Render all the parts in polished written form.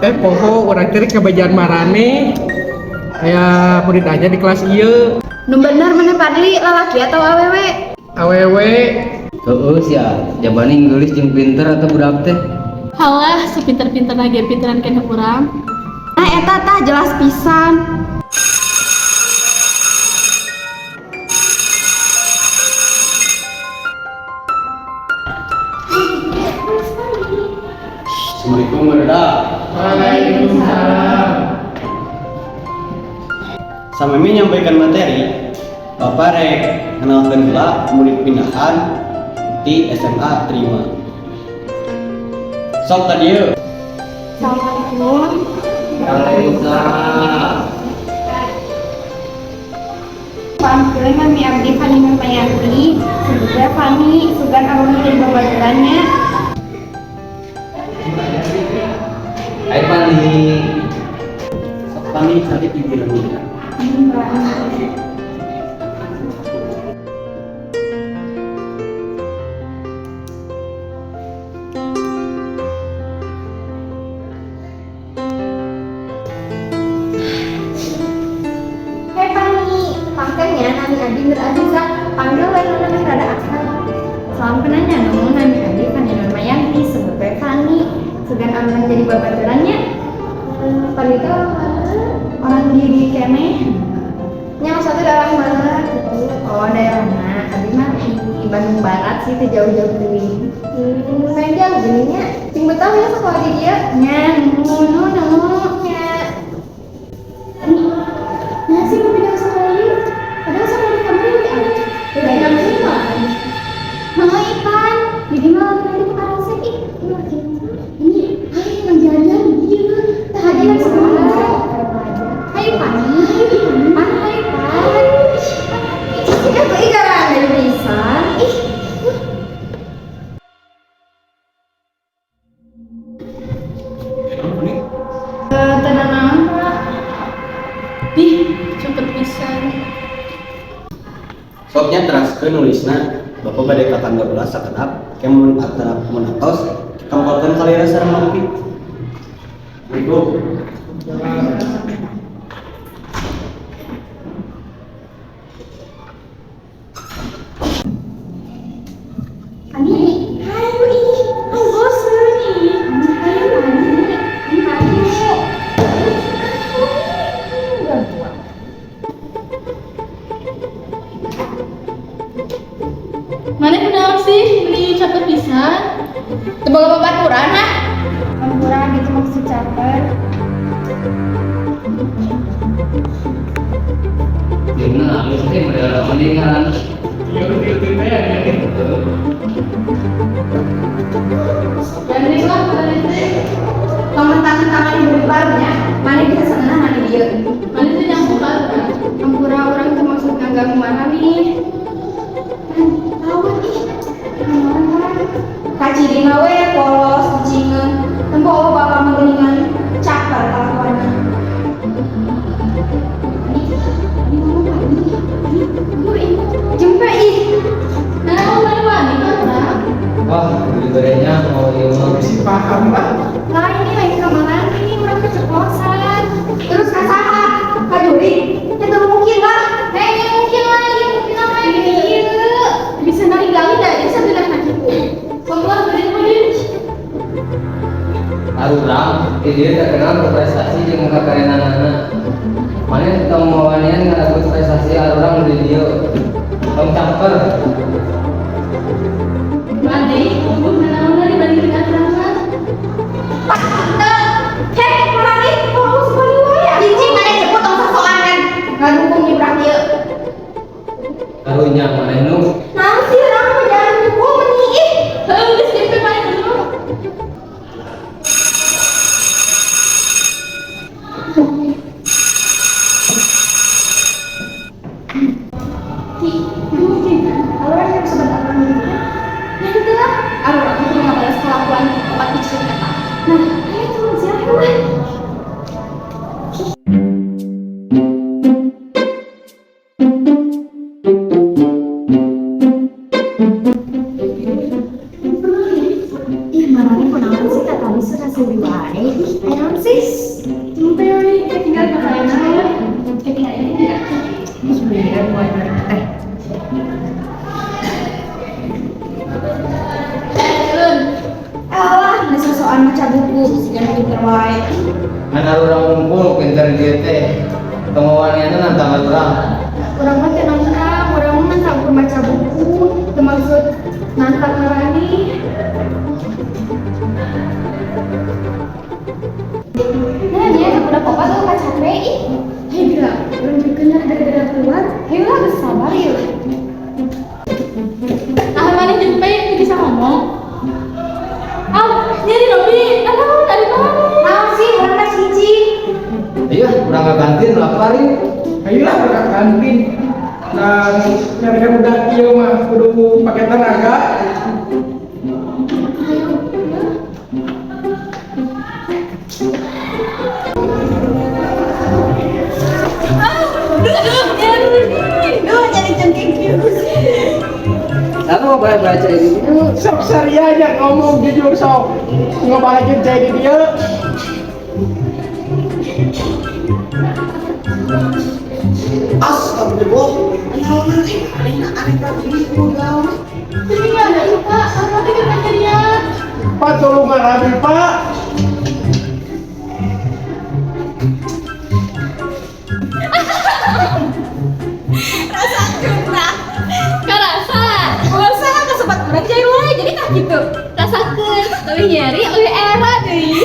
Poho orang teh kebajian marane aya murid aja di kelas ieu. Nu bener mana Padli lalaki atau awewe? Awewe. Heeh sia, jabana Inggris jeung pinter atau budak teh. Halah, sepinter-pinter lagi pinteran kena urang. Nah eta tah jelas pisan. Assalamualaikum warahmatullahi. Waalaikumsalam. Samemi nyampaikan materi, Bapak rek kenalkeun heula murid pindahan di SMA Terima. Sok tadi yeuh. Assalamualaikum. Waalaikumsalam. Pamkeun kami abdi Fani Nurmayanti, semoga Fani sugan alumni dari babaturannya. Hai Pani. Sok Pani cari pikiran dulu. Hei Fani, pangkelnya Nami Adi Nur Aziza, panggil lain nama rada akrab. Salam kenanya namun Nami Adi Fani Nurmayanti, sebagai Fani, sugan alumni jadi babaturannya. Fani itu orang di kene. Yang satu daerah mana? Oh daerah mana? Abi mah di Bandung Barat sih, teh jauh-jauh dari. Main jauh gininya. Ting betah ya sekolah di dia. Nya, nu nya. Nah sih mau pindah sekolah ini. Padahal sekolah di kamu ini ada. Udah yang lima. Mama Ipan, jadi malam nanti ke Karasek ih. Ini, hai menjalan dia. Tak ada yang sekolah. Hai Pani, hai Pan. Kita tuh igaran dari pisan. Ih. Tenang apa? Ih, cepet pisan. Soknya teraskeun nulisna. Bapak bade ka tanggal 12 sakedap kemun atrap menatos kempalkeun kalira sareng mampi. Assalamualaikum. Ani, ayo ih, ayo bosan nih. Ayo Ani, ayo. Mana kenal sih beli cepet pisan? Teboga babaturan ah. Babaturan gitu maksud caper. Dina alus teh model mendingan. Dan ini lah tangan ibu barunya. Mana bisa sana mana dia. Mana sih yang buka kan? Ampura orang itu maksud ngaganggu mana nih? Awet ih. Kaciri mawe polos cingeun. Tempo bapak menggeningan caper kelakuannya. Jempe ih. Nah, mau mana kan? Wah, liburannya mau di rumah. Si paham lah. Nah ini lain kemarin ini orang keceplosan. Terus kasaha, kajuri. Itu mungkin lah. Ini mungkin lah, ini mungkin lah ini. Bisa ninggalin dah, bisa bilang lagi. Keluar dari mobil. Arurang, dia terkenal berprestasi jeung kakarenanana. Mana tong mawanian ngaragut prestasi arurang di dia. Tong caper. Mandi, tunggu mana dibandingin asrama. Hei, orang ini fokus berdua ya. Cincin ada sebut tong sosokan. Ngadukung di brakil. Karunya mana nu? Nanti orang berjalan dukung menih. Geus SMP main dulu. Mungkin. Kalau orang yang sebentar ini. Ya itulah. Orang itu nggak balas kelakuan tempat dicuri kata. Nah, itu siapa? Ih, marahnya kunaon sih kata sudah sih wae. Ayo sih. orang ngumpul pinter dia teh. Kemauannya nantang orang. Orang mah teh nantang, orang mah nantang baca buku, termaksud nantang marani. Nah, nya udah papa tuh capek ih. Hei gila, orang bikinnya gara-gara keluar. Hei lah, bersabar yuk. Nah, mana jempe bisa ngomong? Nyari Robi, dari mana? Mau sih, orang kan cici. Iya, kurang ke kantin lapar ya. Ayolah berangkat kantin. Dan nyari udah iya mah kudu pakai tenaga. Duh, jadi cengking virus. Aku mau baca ini. Sok sari aja ngomong jujur sok. Ngebahagiain jadi dia. Astagfirullah. Jadi nggak ada itu Pak, apa tadi pacarnya? Pak tolong ngambil Pak. Karasa, rasa kan sempat kurang jadi wae, jadi kah gitu. Rasakeun, tapi nyeri, era deui.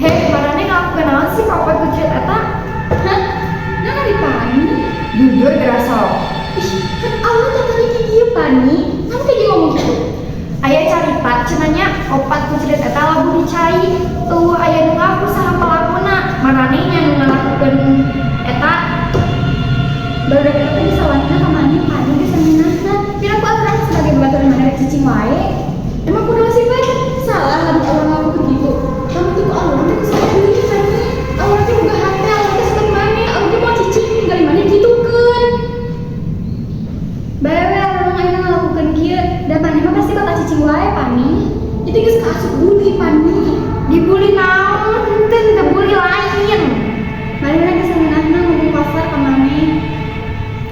Hei, marane ngelakukan apa sih papa tuh cerita eta? Hah? Nah di pani. Jujur gerasa. Ih, kan Allah tuh tadi di dia pani. Kamu kayak ngomong gitu. Ayah caripat, cenanya opat tuh cerita eta labu dicai. Tuh ayah nu ngaku saha pelakuna. Marane nya nu ngelakukeun eta. Baru kita teh bisa wanita kamane pani bisa minasna. Pira ku aturan sebagai bebaturan mana cicing wae. Emang kudu sih bae. Salah hari Allah ngomong begitu. Kamu tuh Allah tuh salah diri pani. Allah tuh udah hati, Allah tuh seneng mana. Allah tuh mau cicing dari mana gitu kan. Bae orang ayeuna ngelakukeun kieu, da pani mah pasti kota cicing wae pani. Itu geus kaasup bully pani. Dibully naon? Henteu teu bully lain. Marina bisa minasna ngomong kasar ka maneh.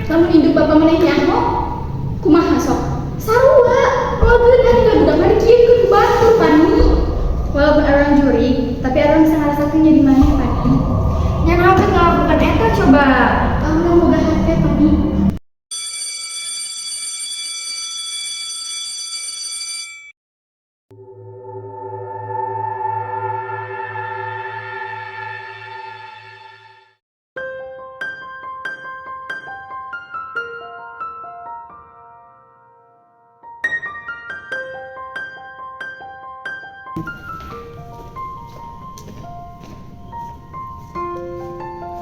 Kamu induk bapak mana nyaho? Kumaha sok? Sarua. Walaupun hari gak budak mana kieu ke batu pani. Walaupun orang juri, tapi orang bisa ngerasakeun jadi maneh pani. Nya naon teh ngelakukeun eta coba. Allah moga hati pani.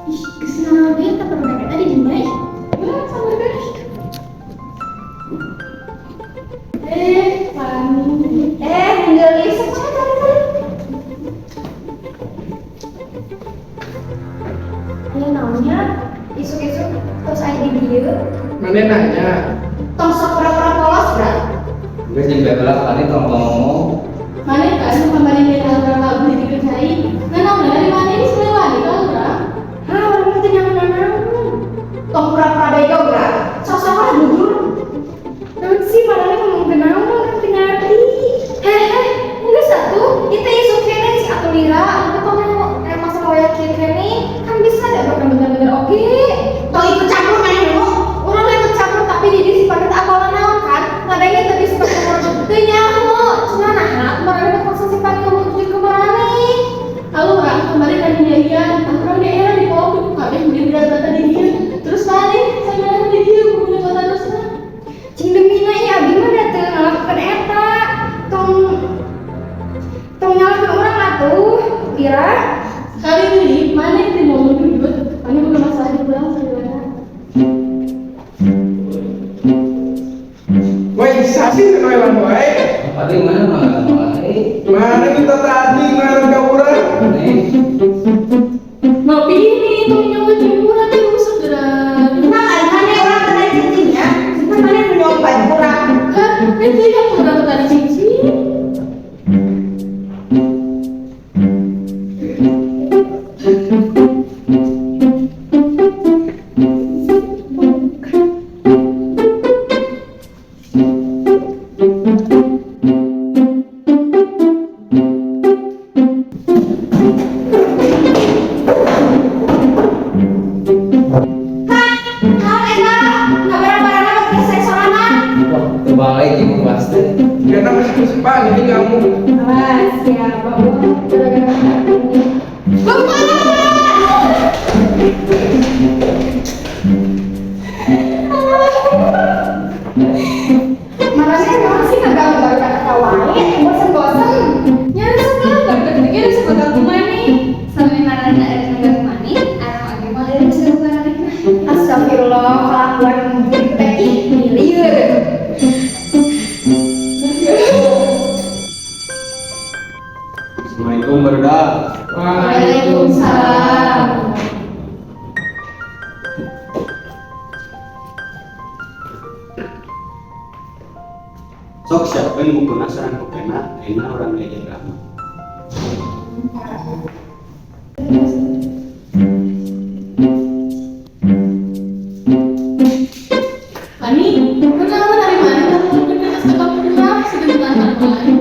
Ih, kesana dia tak perlu dapat tadi di mana? Berat sama guys. Pani. Ngelis saja kali. Ya naonnya isuk-isuk terus aya di dieu. Mana nanya? Tong sok pura-pura polos berat. Gue jempe belah kali tong ngomong. Mana kan kemarin dia tahu berapa beli dikerjai. Nah, naon dari mana ini sebenarnya lagi tahu berapa? Ah, orang teh nyaman naon. Tong pura-pura bego berat. Sok-sokan jujur. Naon sih marane ngomong kenaon orang teh ngerti. Hehe, enggak satu. Itu isuk kene si atuh lira, aku kok masa mau yakin kene kan bisa ada bukan bener-bener oke. Tong ikut campur main dulu. Urang ikut campur tapi di si paket apalan naon kan. Ngadanya tadi seperti teu nyaho. Cenah nah, kemarin paksa si paket ngomong tujuh kemana. Halo orang kemarin kan nyarian, aku orang daerah di Polri, kabeh dia berat-berat di dia. Terus mana? Saya bilang di dia punya kota terusnya. Cing demina ieu abdi mah da teu ngalakukeun eta. Tong nyalakeun urang atuh. Pira? Kali ini mana yang mau jujur? Mana bukan masalah di pulang saudara. Woi, sasi kenalan wae. Tadi mana malah? Mana kita tadi ngarang ka urang? Ngopi ini tuh nyawa jemuran di rusuk saudara. Nah, mana orang kena cicingnya? Mana menyompat urang? Kan itu yang kurang tadi cincin. Pak, ini kamu. Awas ya, bawa gara-gara ini. Marahnya emang sih kagak kata wae, bosen-bosen. Nyari sebelah gak deg-degan ada sebelah rumah nih. Sampai marahnya ada negara mani, arang age mah ada sebelah nalikna. Astagfirullah, kelakuan gitu teh ih lieur. Assalamualaikum barudak. Waalaikumsalam. Sok siapa yang mukuna sarang pokena, enak orang gereja drama. Ani, kenapa dari mana kamu punya setelah pulang sebentar lagi?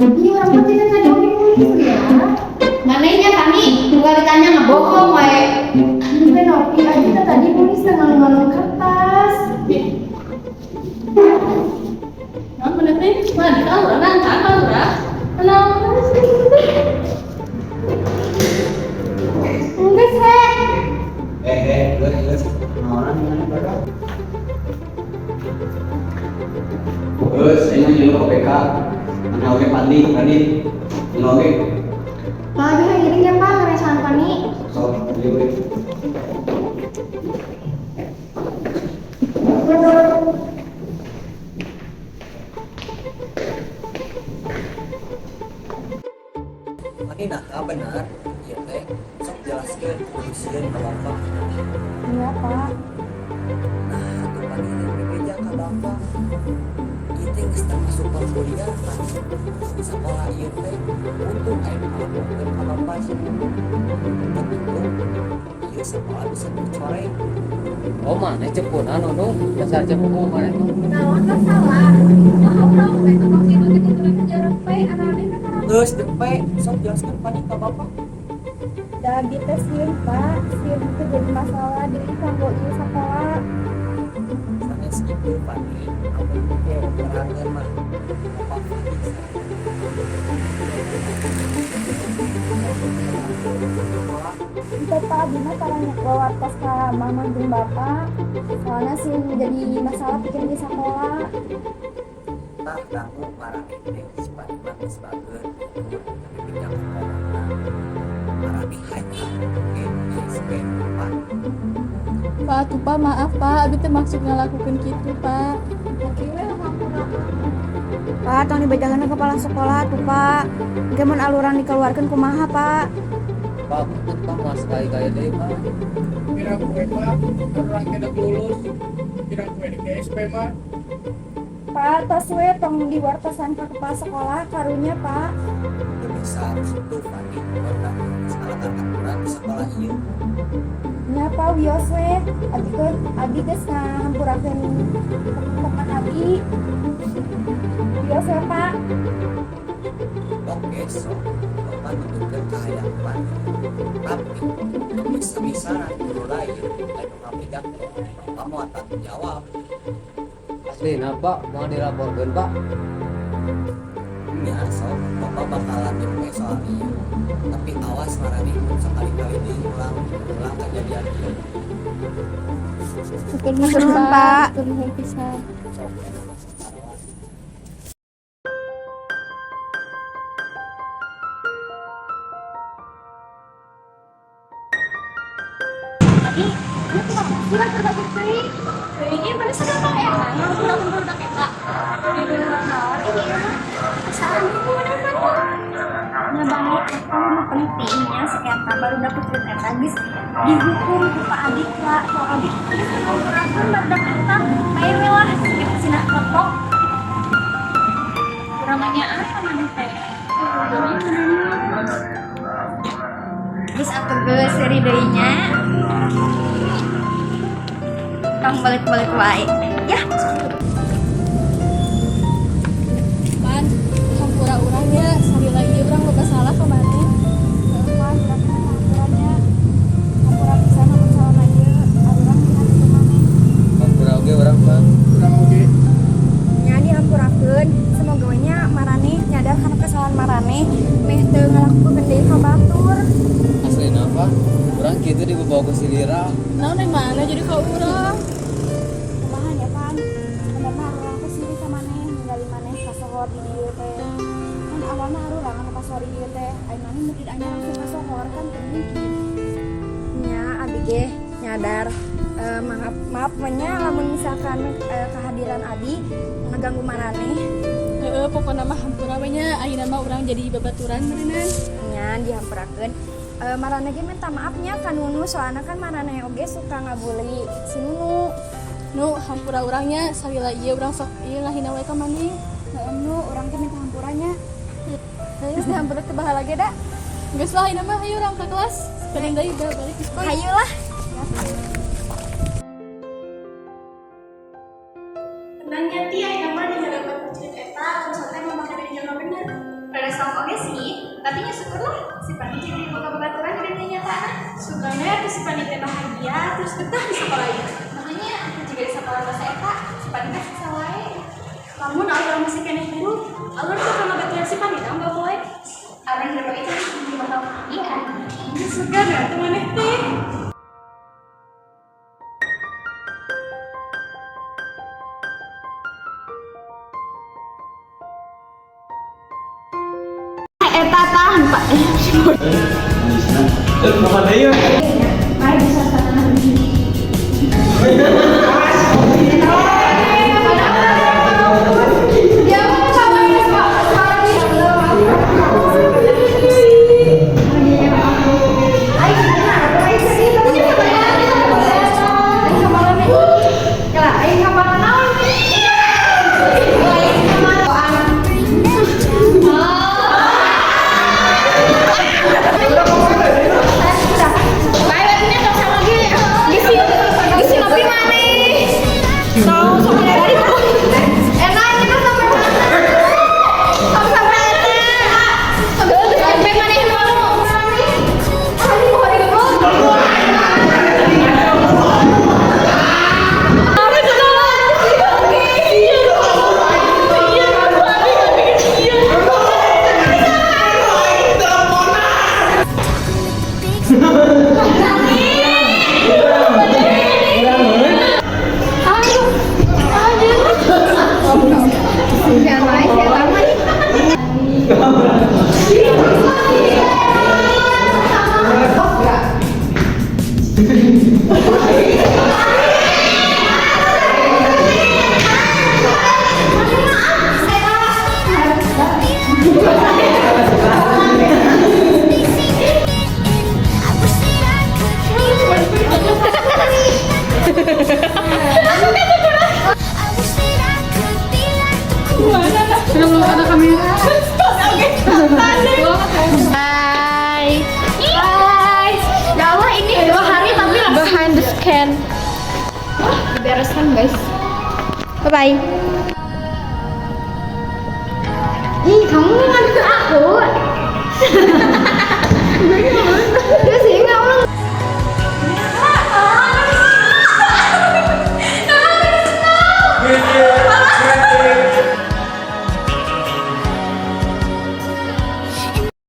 Ini orang pun tidak tadi nulis ya. Manehnya kami bukan ditanya ngebohong wae. Ini teh Nopi aja kita tadi nulis tanggal 5 kertas. Nah, mana teh? Mana di kamar? Nang kamar ora? Kenal? Enggak sih. Geus orang mana barudak. Geus ini jeung OPK. Mana oge pandi, jeung oge. Lagi hari ya Pak, ngeresahan Pani. Sok liwe. Ini nah benar. Iya teh. Sok jelaskeun sieun ka Bapak. Iya Pak. Nah, atuh panggilin bebeja ka Bapak. Ieu teh geus termasuk kuliah kan. Sekolah ieu teh untung aya ngalaporkeun ka Bapak sih. Tapi tuh ieu sekolah bisa dicoreng. Oh mana cepunan Nunung, dasar cepu mana tuh? Naon ka salah? Mau tahu teh tong kitu kitu kudu jarak pe anak-anak kan. Geus depe, sok jelaskeun panik ka Bapak. Da gitu sih Pak, sih itu jadi masalah di kanggo ieu sekolah. Sanes kitu panik, apa teh perangan mah. Bapak Itu Pak, Bima paranya keluar tos ka mama jeung bapak. Soalnya sih jadi masalah bikin di sekolah. tak dangu marah ini sifat iman sebagai pinjam sekolah marah di hanya SP 4 Pak, tuh Pak, maaf Pak, abi teh maksudnya lakukan gitu Pak. Pak, tong dibejangan kepala sekolah tuh Pak. Gamun aluran dikeluarkan kumaha Pak. Pak, Pak mas kaya deh Pak. Kira kue Pak, orang kita lulus. Kira kue di KSP mah. Pak, tos we tong diwartosan ka kepala sekolah karunya Pak. Itu bisa itu Fani pernah salah aturan di sekolah ini. Nya Pak wios we, abi geus ngahampurakeun teman abi. Wios we Pak. Oke, so Bapak nunjukkan kehayapan. Tapi untuk bisa-bisa nanti guru lain anu ngapegang kamu tanggung jawab. Asli, Pak mau dilaporkan Pak? Ya, so Bapak bakalan nyampe soal ini. Tapi awas marani sekali-kali diulang kejadian itu. Syukur Pak. Syukur pisan. Ini pada sedang pakai yang budak kita. Di luar naon ini mah kesalahan itu benar-benar. Nah baik, kalau mau pentingnya sekian baru dapat cerita habis dihukum ku Pak Adik Pak. Kalau Adik itu mau berangkat badak kita, main lah kita sina kepok. Namanya apa namanya? Geus atuh geus seri deui-nya. Tong balik-balik wae. Ya. Pan, sampura-urang ya, sekali lagi urang boga salah kemarin. Pan, campurannya. Campuran pisan mun salah aja. Urang ingat itu mane. Kampura oge orang Bang. Kurang oke. Nya dihampurakeun, semoga nya marane ya karena kesalahan marane meh teu ngalakukeun deui ka batur. Asli apa? Orang gitu dibawa ke Silira. Nah, dari mana jadi kau urang? Kumaha ya pan? Sebenarnya urang teh siri ka maneh ninggali maneh kasohor di dieu teh. Kan awalna urang anu kasohor di dieu teh, ayeuna mah mun tidak langsung kasohor kan teu mungkin. Nya abi ge nyadar maaf nya lamun misalkan kehadiran abi ngeganggu maneh. Pokoknya mah hampura we nya ayeuna mah urang jadi babaturan meureunna. Nya dihampurakeun. Marana ge minta maafnya ka Nunu soalnya kan Marana oge suka ngabully si Nunu. Nu hampura urangnya salila ieu urang sok ieu ngahina we ka maneh. Nu urang ge minta hampuranya. Geus dihampura teh bahala ge da. Geus lah ayeuna mah ayo urang ka kelas. Penting deui balik ke sekolah. Hayu lah. Nanya ti ayeuna mah di hadapan murid eta konsepnya memakai dari jaga bener. Pada sok oge sih, tapi nya syukurlah si Pani jadi boga babaturan dan nyata. Sugana tuh si panitia bahagia terus betah di sekolah ieu. Makanya juga di sekolah bahasa eta, si Pani teh bisa wae. Lamun urang masih keneh dulu, alur tuh kana baturan si panitia enggak boleh. Abang hidup itu di bakal iya. Sugana tuh maneh teh. Eta tahan Pak. Mama deui. Mari bisa tangan. Bereskan guys. Bye bye. Ih, kamu ngantuk aku.